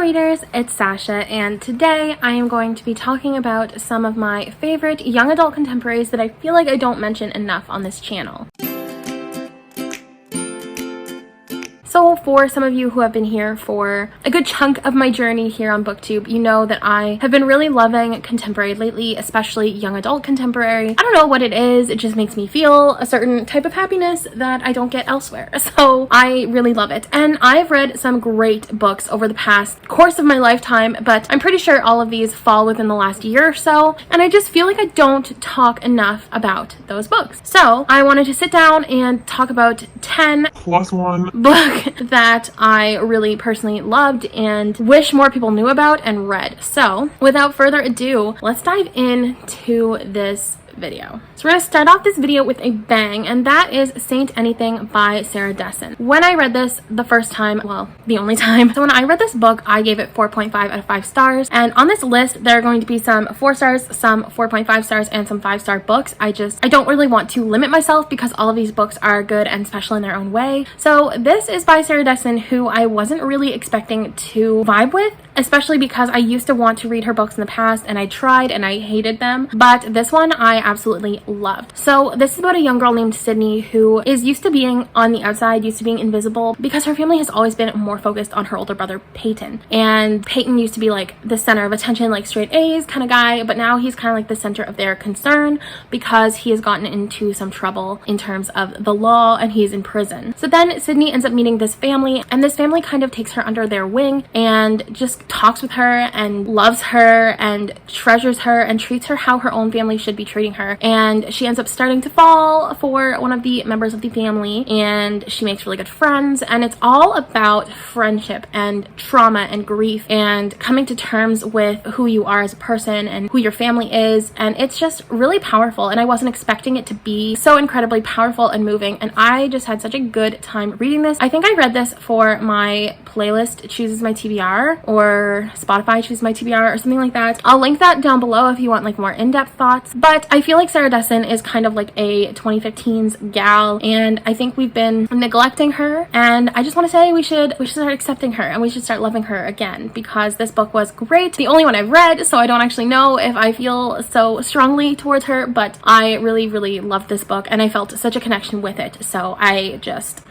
readers, it's Sasha, and today I am going to be talking about some of my favorite young adult contemporaries that I feel like I don't mention enough on this channel. So for some of you who have been here for a good chunk of my journey here on BookTube, you know that I have been really loving contemporary lately, especially young adult contemporary. I don't know what it is, it just makes me feel a certain type of happiness that I don't get elsewhere. So I really love it. And I've read some great books over the past course of my lifetime, but I'm pretty sure all of these fall within the last year or so, and I just feel like I don't talk enough about those books. So I wanted to sit down and talk about 10 plus one books that I really personally loved and wish more people knew about and read. So without further ado, let's dive into this video. So we're going to start off this video with a bang, and that is Saint Anything by Sarah Dessen. When I read this the first time, well, the only time, so when I read this book, I gave it 4.5 out of 5 stars, and on this list, there are going to be some 4 stars, some 4.5 stars, and some 5-star books. I don't really want to limit myself because all of these books are good and special in their own way. So this is by Sarah Dessen, who I wasn't really expecting to vibe with, especially because I used to want to read her books in the past, and I tried and I hated them, but this one I absolutely loved. So this is about a young girl named Sydney who is used to being on the outside, used to being invisible, because her family has always been more focused on her older brother Peyton. And Peyton used to be like the center of attention, like straight A's kind of guy, but now he's kind of like the center of their concern because he has gotten into some trouble in terms of the law and he's in prison. So then Sydney ends up meeting this family, and this family kind of takes her under their wing and just talks with her and loves her and treasures her and treats her how her own family should be treating her. And she ends up starting to fall for one of the members of the family, and she makes really good friends, and it's all about friendship and trauma and grief and coming to terms with who you are as a person and who your family is. And it's just really powerful, and I wasn't expecting it to be so incredibly powerful and moving, and I just had such a good time reading this. I think I read this for my playlist Chooses My TBR, or Spotify Chooses My TBR, or something like that. I'll link that down below if you want like more in-depth thoughts. But I feel like Sarah Dessen is kind of like a 2015s gal, and I think we've been neglecting her, and I just want to say we should start accepting her, and we should start loving her again, because this book was great. The only one I've read, so I don't actually know if I feel so strongly towards her, but I really loved this book, and I felt such a connection with it. So I just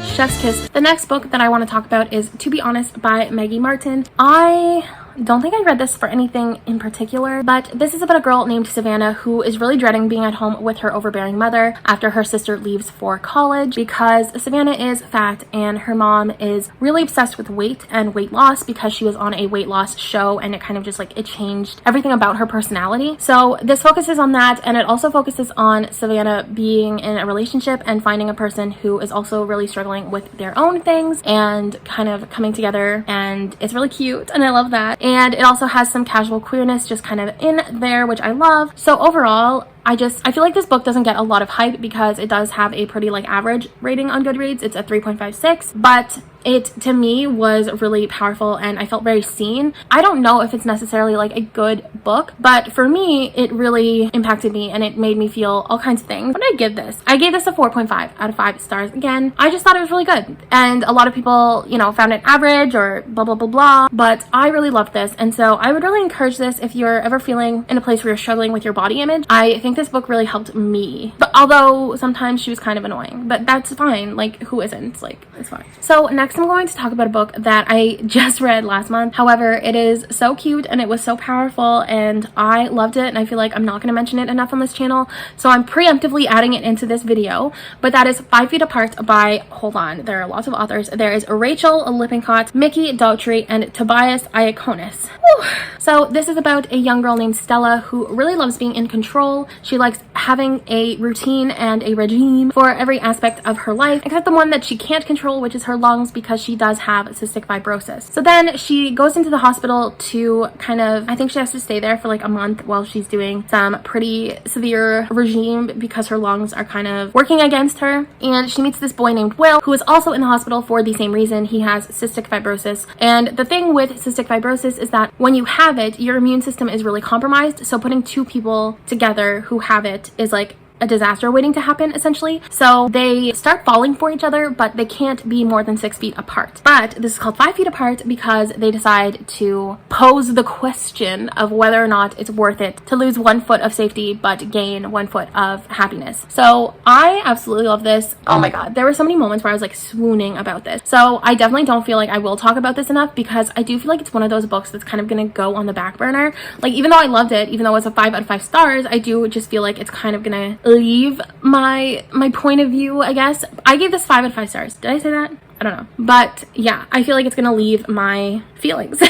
chef's kiss. The next book that I want to talk about is To Be Honest by Maggie Martin. I don't think I read this for anything in particular, but this is about a girl named Savannah who is really dreading being at home with her overbearing mother after her sister leaves for college, because Savannah is fat and her mom is really obsessed with weight and weight loss because she was on a weight loss show, and it kind of just like it changed everything about her personality. So this focuses on that, and it also focuses on Savannah being in a relationship and finding a person who is also really struggling with their own things and kind of coming together, and it's really cute and I love that. And it also has some casual queerness just kind of in there, which I love. So overall, I feel like this book doesn't get a lot of hype because it does have a pretty like average rating on Goodreads. It's a 3.56, but it to me was really powerful and I felt very seen. I don't know if it's necessarily like a good book, but for me it really impacted me and it made me feel all kinds of things. What did I give this? I gave this a 4.5 out of 5 stars. Again, I just thought it was really good, and a lot of people, you know, found it average or blah blah blah blah, but I really loved this, and so I would really encourage this if you're ever feeling in a place where you're struggling with your body image. I think this book really helped me, but although sometimes she was kind of annoying, but that's fine. Like, who isn't? Like, it's fine. So next I'm going to talk about a book that I just read last month. However, it is so cute and it was so powerful and I loved it, and I feel like I'm not going to mention it enough on this channel, so I'm preemptively adding it into this video. But that is 5 Feet Apart by, hold on, there are lots of authors. There is Rachel Lippincott, Mickey Daughtry, and Tobias Iaconis. Whew. So this is about a young girl named Stella who really loves being in control. She likes having a routine and a regime for every aspect of her life, except the one that she can't control, which is her lungs, because she does have cystic fibrosis. So then she goes into the hospital to kind of, I think she has to stay there for like a month while she's doing some pretty severe regime because her lungs are kind of working against her. And she meets this boy named Will, who is also in the hospital for the same reason. He has cystic fibrosis. And the thing with cystic fibrosis is that when you have it, your immune system is really compromised. So putting two people together who have it is like a disaster waiting to happen, essentially. So they start falling for each other, but they can't be more than 6 feet apart. But this is called 5 feet apart because they decide to pose the question of whether or not it's worth it to lose 1 foot of safety but gain 1 foot of happiness. So I absolutely love this. Oh my god, there were so many moments where I was like swooning about this. So I definitely don't feel like I will talk about this enough because I do feel like it's one of those books that's kind of gonna go on the back burner. Like, even though I loved it, even though it's a 5 out of 5 stars, I do just feel like it's kind of gonna leave my point of view, I guess. I gave this 5 out of 5 stars. Did I say that? I don't know. But yeah, I feel like it's gonna leave my feelings.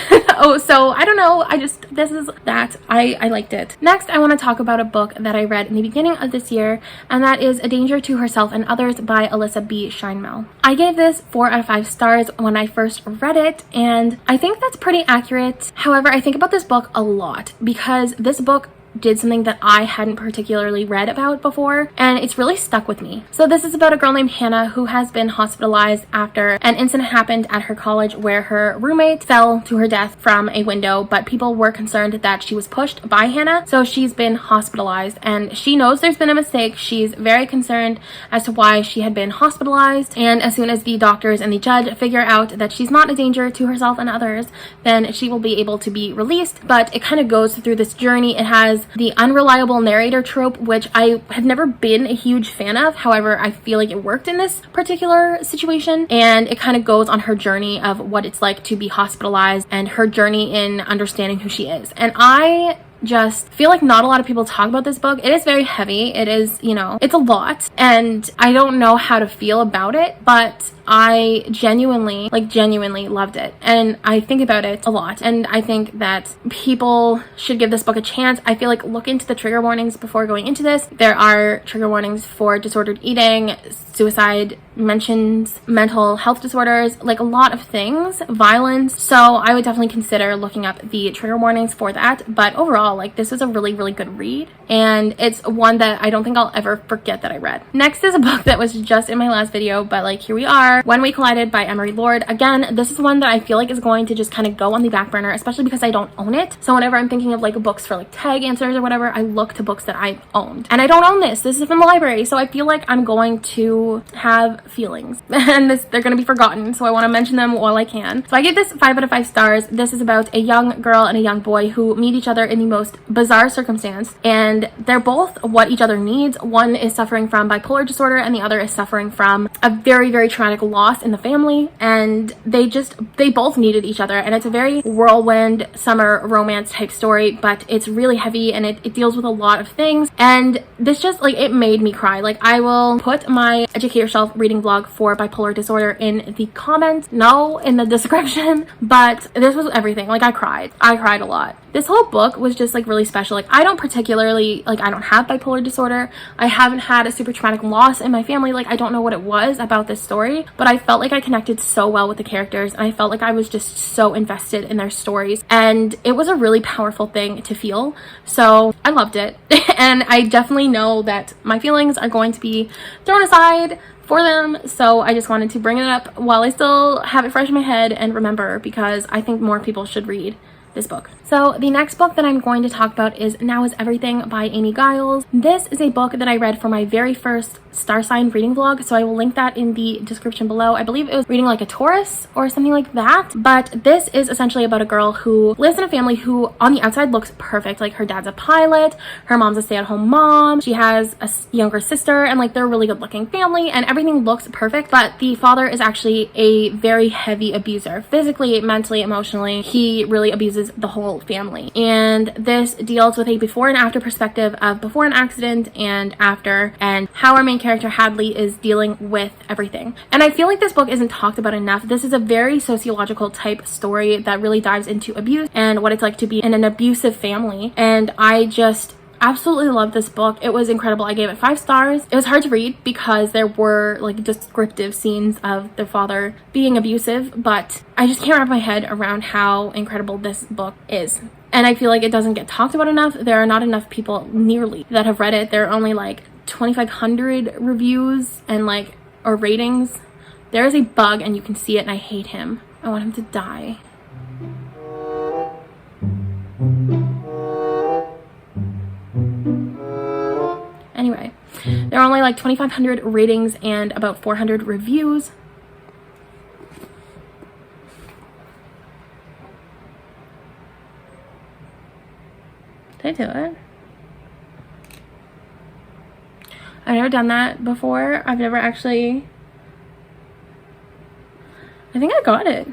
Oh, so I don't know. This is that. I liked it. Next, I want to talk about a book that I read in the beginning of this year, and that is A Danger to Herself and Others by Alyssa B. Scheinmel. I gave this 4 out of 5 stars when I first read it, and I think that's pretty accurate. However, I think about this book a lot because this book did something that I hadn't particularly read about before, and it's really stuck with me. So this is about a girl named Hannah who has been hospitalized after an incident happened at her college where her roommate fell to her death from a window, but people were concerned that she was pushed by Hannah, so she's been hospitalized, and she knows there's been a mistake. She's very concerned as to why she had been hospitalized, and as soon as the doctors and the judge figure out that she's not a danger to herself and others, then she will be able to be released. But it kind of goes through this journey. It has the unreliable narrator trope, which I have never been a huge fan of. However, I feel like it worked in this particular situation, and it kind of goes on her journey of what it's like to be hospitalized and her journey in understanding who she is. And I just feel like not a lot of people talk about this book. It is very heavy. It is, you know, it's a lot, and I don't know how to feel about it, but I genuinely loved it, and I think about it a lot, and I think that people should give this book a chance. I feel like look into the trigger warnings before going into this. There are trigger warnings for disordered eating, suicide, mentions mental health disorders, like a lot of things, violence. So I would definitely consider looking up the trigger warnings for that. But overall, like, this is a really, really good read, and it's one that I don't think I'll ever forget that I read. Next is a book that was just in my last video, but like, here we are. When We Collided by Emery Lord. Again, this is one that I feel like is going to just kind of go on the back burner, especially because I don't own it. So whenever I'm thinking of like books for like tag answers or whatever, I look to books that I owned, and I don't own this. This is from the library, so I feel like I'm going to have feelings and they're going to be forgotten, so I want to mention them while I can. So I gave this 5 out of 5 stars. This is about a young girl and a young boy who meet each other in the most bizarre circumstance, and they're both what each other needs. One is suffering from bipolar disorder and the other is suffering from a very, very traumatic loss in the family, and they both needed each other. And it's a very whirlwind summer romance type story, but it's really heavy and it deals with a lot of things, and this just like, it made me cry. Like, I will put my Educate Yourself reading blog for bipolar disorder in the comments, in the description, but this was everything. Like, I cried a lot. This whole book was just like really special. Like, I don't particularly, like, I don't have bipolar disorder. I haven't had a super traumatic loss in my family. Like, I don't know what it was about this story, but I felt like I connected so well with the characters, and I felt like I was just so invested in their stories, and it was a really powerful thing to feel. So I loved it. And I definitely know that my feelings are going to be thrown aside for them, so I just wanted to bring it up while I still have it fresh in my head and remember, because I think more people should read this book. So the next book that I'm going to talk about is Now Is Everything by Amy Giles. This is a book that I read for my very first star sign reading vlog, so I will link that in the description below. I believe it was reading like a Taurus or something like that, but this is essentially about a girl who lives in a family who on the outside looks perfect. Like, her dad's a pilot, her mom's a stay-at-home mom, she has a younger sister, and like, they're a really good looking family and everything looks perfect. But the father is actually a very heavy abuser, physically, mentally, emotionally. He really abuses the whole family, and this deals with a before and after perspective of before an accident and after, and how our main character Hadley is dealing with everything. And I feel like this book isn't talked about enough. This is a very sociological type story that really dives into abuse and what it's like to be in an abusive family, and I just absolutely love this book. It was incredible. I gave it 5 stars. It was hard to read because there were like descriptive scenes of their father being abusive, but I just can't wrap my head around how incredible this book is. And I feel like it doesn't get talked about enough. There are not enough people nearly that have read it. There are only like 2,500 reviews and like, or ratings. There is a bug and you can see it, and I hate him. I want him to die. Anyway, There are only like 2,500 ratings and about 400 reviews. Did I do it? I've never done that before. I've never actually... I think I got it.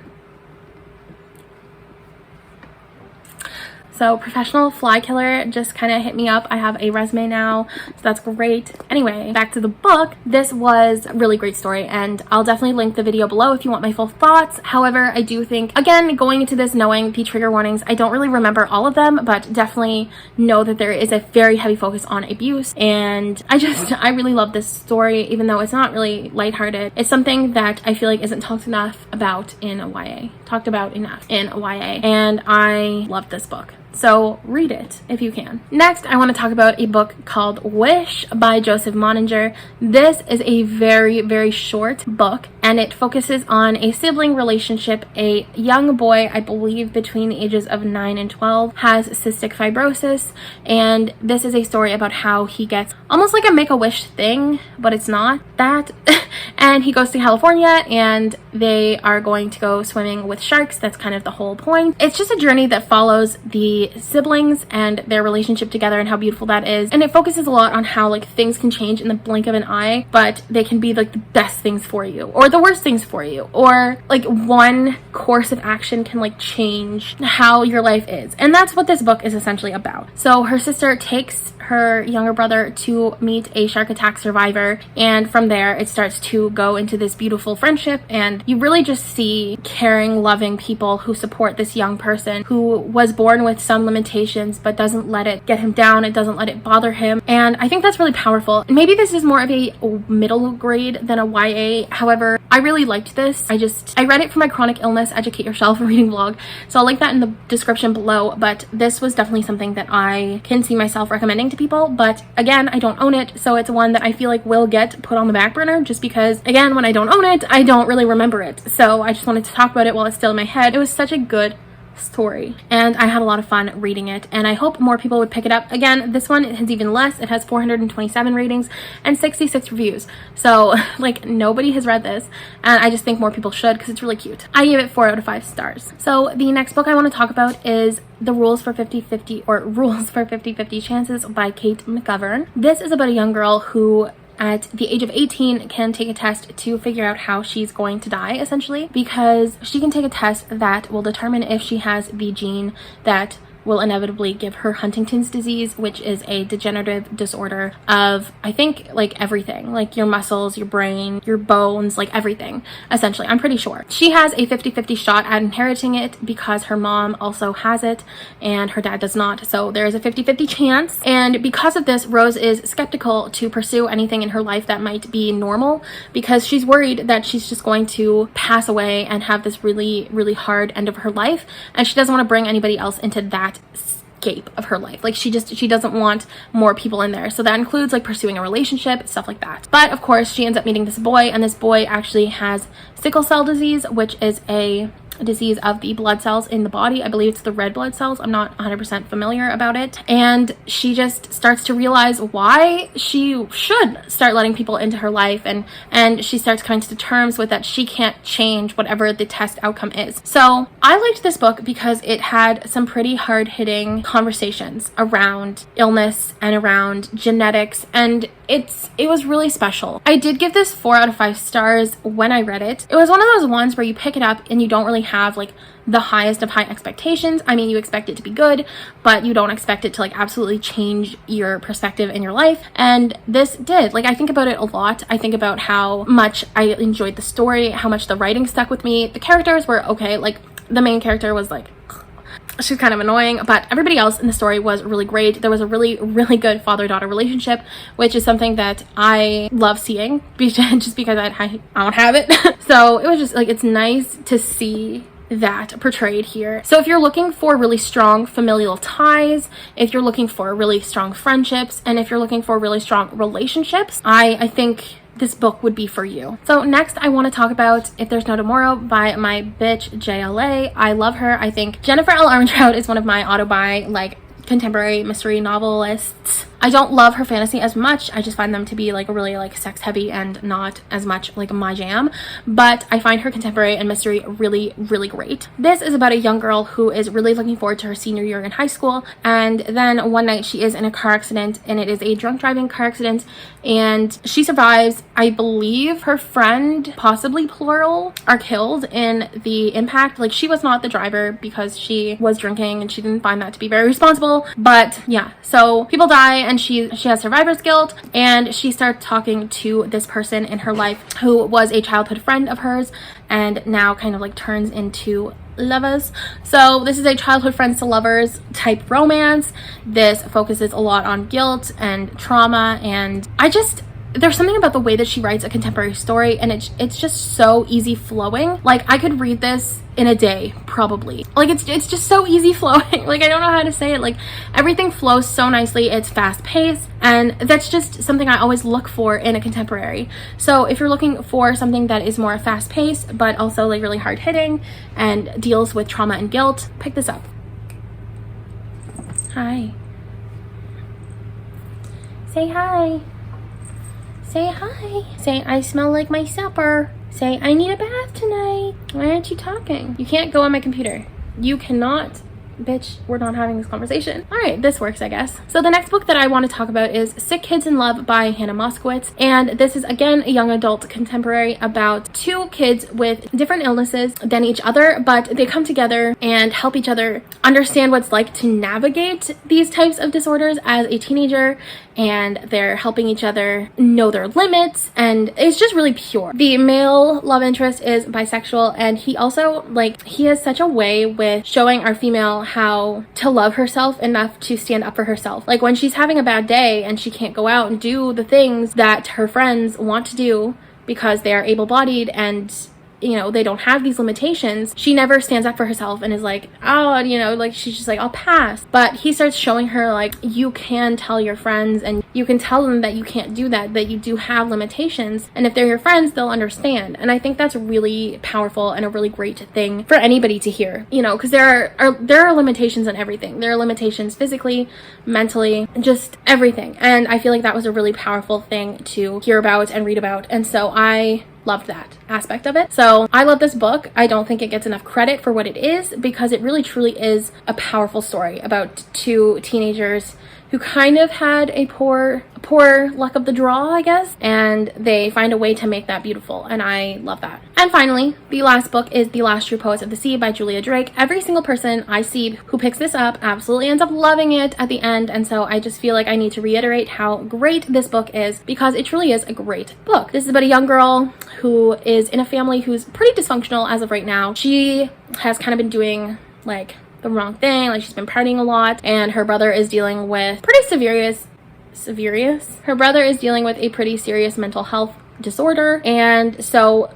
So professional fly killer just kind of hit me up. I have a resume now, so that's great. Anyway, back to the book. This was a really great story, and I'll definitely link the video below if you want my full thoughts. However, I do think, again, going into this knowing the trigger warnings, I don't really remember all of them, but definitely know that there is a very heavy focus on abuse. And I really love this story, even though it's not really lighthearted. It's something that I feel like isn't talked enough about in a YA. Talked about enough in a YA. And I love this book. So read it if you can. Next, I want to talk about a book called Wish by Joseph Moninger. This is a very, very short book, and it focuses on a sibling relationship. A young boy, I believe between the ages of 9 and 12, has cystic fibrosis, and this is a story about how he gets almost like a Make-A-Wish thing, but it's not that. And he goes to California, and they are going to go swimming with sharks. That's kind of the whole point. It's just a journey that follows the siblings and their relationship together and how beautiful that is. And it focuses a lot on how like things can change in the blink of an eye, but they can be like the best things for you or the worst things for you, or like one course of action can like change how your life is. And that's what this book is essentially about. So her sister takes her younger brother to meet a shark attack survivor, and from there it starts to go into this beautiful friendship, and you really just see caring, loving people who support this young person who was born with some limitations but doesn't let it get him down. It doesn't let it bother him, and I think that's really powerful. Maybe this is more of a middle grade than a YA. However, I really liked this. I read it for my chronic illness educate yourself reading vlog, so I'll link that in the description below. But this was definitely something that I can see myself recommending to people, but again, I don't own it, so it's one that I feel like will get put on the back burner, just because again, when I don't own it, I don't really remember it. So I just wanted to talk about it while it's still in my head. It was such a good story, and I had a lot of fun reading it, and I hope more people would pick it up. Again, this one has even less. It has 427 ratings and 66 reviews, so like nobody has read this, and I just think more people should because it's really cute. I gave it 4 out of 5 stars. So the next book I want to talk about is The Rules for 50-50 or Rules for 50-50 Chances by Kate McGovern. This is about a young girl who at the age of 18 can take a test to figure out how she's going to die, essentially, because she can take a test that will determine if she has the gene that will inevitably give her Huntington's disease, which is a degenerative disorder of, I think, like everything, like your muscles, your brain, your bones, like everything, essentially. I'm pretty sure. She has a 50-50 shot at inheriting it because her mom also has it and her dad does not. So there is a 50-50 chance. And because of this, Rose is skeptical to pursue anything in her life that might be normal, because she's worried that she's just going to pass away and have this really, really hard end of her life. And she doesn't want to bring anybody else into that scape of her life. Like she doesn't want more people in there. So that includes like pursuing a relationship, stuff like that. But of course, she ends up meeting this boy, and this boy actually has sickle cell disease, which is a disease of the blood cells in the body. I believe it's the red blood cells. I'm not 100% familiar about it. And she just starts to realize why she should start letting people into her life, and she starts coming to terms with that she can't change whatever the test outcome is. So I liked this book because it had some pretty hard-hitting conversations around illness and around genetics, and it was really special. I did give this 4 out of 5 stars when I read it. It was one of those ones where you pick it up and you don't really have like the highest of high expectations. I mean, you expect it to be good, but you don't expect it to like absolutely change your perspective in your life. And this did. Like, I think about it a lot. I think about how much I enjoyed the story, how much the writing stuck with me. The characters were okay. Like, the main character was like, she's kind of annoying, but everybody else in the story was really great. There was a really, really good father-daughter relationship, which is something that I love seeing just because I don't have it. So it was just like, it's nice to see that portrayed here. So if you're looking for really strong familial ties, if you're looking for really strong friendships, and if you're looking for really strong relationships, I think this book would be for you. So next, I want to talk about If There's No Tomorrow by my bitch JLA. I love her. I think Jennifer L. Armentrout is one of my auto-buy like contemporary mystery novelists. I don't love her fantasy as much. I just find them to be like really like sex heavy and not as much like my jam, but I find her contemporary and mystery really, really great. This is about a young girl who is really looking forward to her senior year in high school, and then one night she is in a car accident, and it is a drunk driving car accident, and she survives. I believe her friend, possibly plural, are killed in the impact. Like, she was not the driver because she was drinking and she didn't find that to be very responsible, but yeah, so people die and she has survivor's guilt, and she starts talking to this person in her life who was a childhood friend of hers and now kind of like turns into lovers. So this is a childhood friends to lovers type romance. This focuses a lot on guilt and trauma, and there's something about the way that she writes a contemporary story, and it's just so easy flowing. Like, I could read this in a day probably. Like, it's just so easy flowing. Like, I don't know how to say it. Like, everything flows so nicely. It's fast paced, and that's just something I always look for in a contemporary. So if you're looking for something that is more fast paced but also like really hard hitting and deals with trauma and guilt, pick this up. Hi. Say hi. Say hi. Say, I smell like my supper. Say, I need a bath tonight. Why aren't you talking? You can't go on my computer. You cannot. Bitch, we're not having this conversation. All right, this works, I guess. So the next book that I want to talk about is Sick Kids in Love by Hannah Moskowitz. And this is, again, a young adult contemporary about two kids with different illnesses than each other, but they come together and help each other understand what it's like to navigate these types of disorders as a teenager, and they're helping each other know their limits, and it's just really pure. The male love interest is bisexual, and he also, like, he has such a way with showing our female how to love herself enough to stand up for herself. Like, when she's having a bad day and she can't go out and do the things that her friends want to do because they are able-bodied and, you know, they don't have these limitations, she never stands up for herself and is like, oh, you know, like, she's just like, I'll pass. But he starts showing her, like, you can tell your friends and you can tell them that you can't do that you do have limitations, and if they're your friends, they'll understand. And I think that's really powerful and a really great thing for anybody to hear, you know, because there are limitations on everything. There are limitations physically, mentally, just everything. And I feel like that was a really powerful thing to hear about and read about, and so I loved that aspect of it. So I love this book. I don't think it gets enough credit for what it is, because it really truly is a powerful story about two teenagers who kind of had a poor luck of the draw, I guess, and they find a way to make that beautiful, and I love that. And finally, the last book is The Last True Poets of the Sea by Julia Drake. Every single person I see who picks this up absolutely ends up loving it at the end, and so I just feel like I need to reiterate how great this book is, because it truly is a great book. This is about a young girl who is in a family who's pretty dysfunctional as of right now. She has kind of been doing, like, the wrong thing, like, she's been partying a lot, and her brother is dealing with her brother is dealing with a pretty serious mental health disorder, and so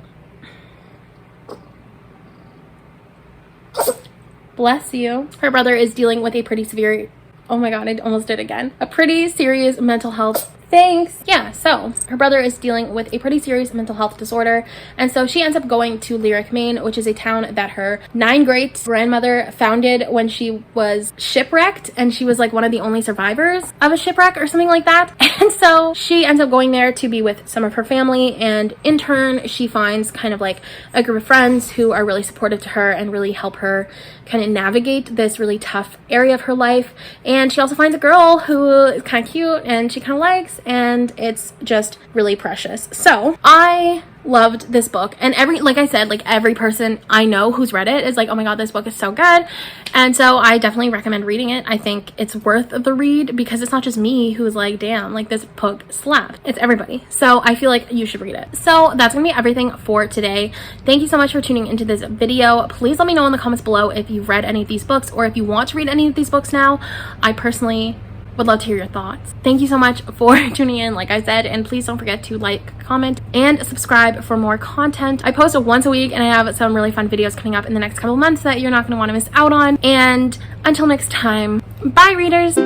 bless you, her brother is dealing with a pretty severe, oh my god, I almost did it again, a pretty serious mental health. Thanks. Yeah, so her brother is dealing with a pretty serious mental health disorder, and so she ends up going to Lyric, Maine, which is a town that her 9th great grandmother founded when she was shipwrecked, and she was like one of the only survivors of a shipwreck or something like that. And so she ends up going there to be with some of her family, and in turn she finds kind of like a group of friends who are really supportive to her and really help her kind of navigate this really tough area of her life. And she also finds a girl who is kind of cute and she kind of likes, and it's just really precious. So I loved this book, and like I said, every person I know who's read it is like, oh my god, this book is so good. And so I definitely recommend reading it. I think it's worth the read, because it's not just me who's like, damn, like, this book slapped. It's everybody. So I feel like you should read it. So that's gonna be everything for today. Thank you so much for tuning into this video. Please let me know in the comments below if you've read any of these books, or if you want to read any of these books now. I personally would love to hear your thoughts. Thank you so much for tuning in, like I said, and please don't forget to like, comment, and subscribe for more content. I post once a week, and I have some really fun videos coming up in the next couple months that you're not going to want to miss out on. And until next time, bye readers!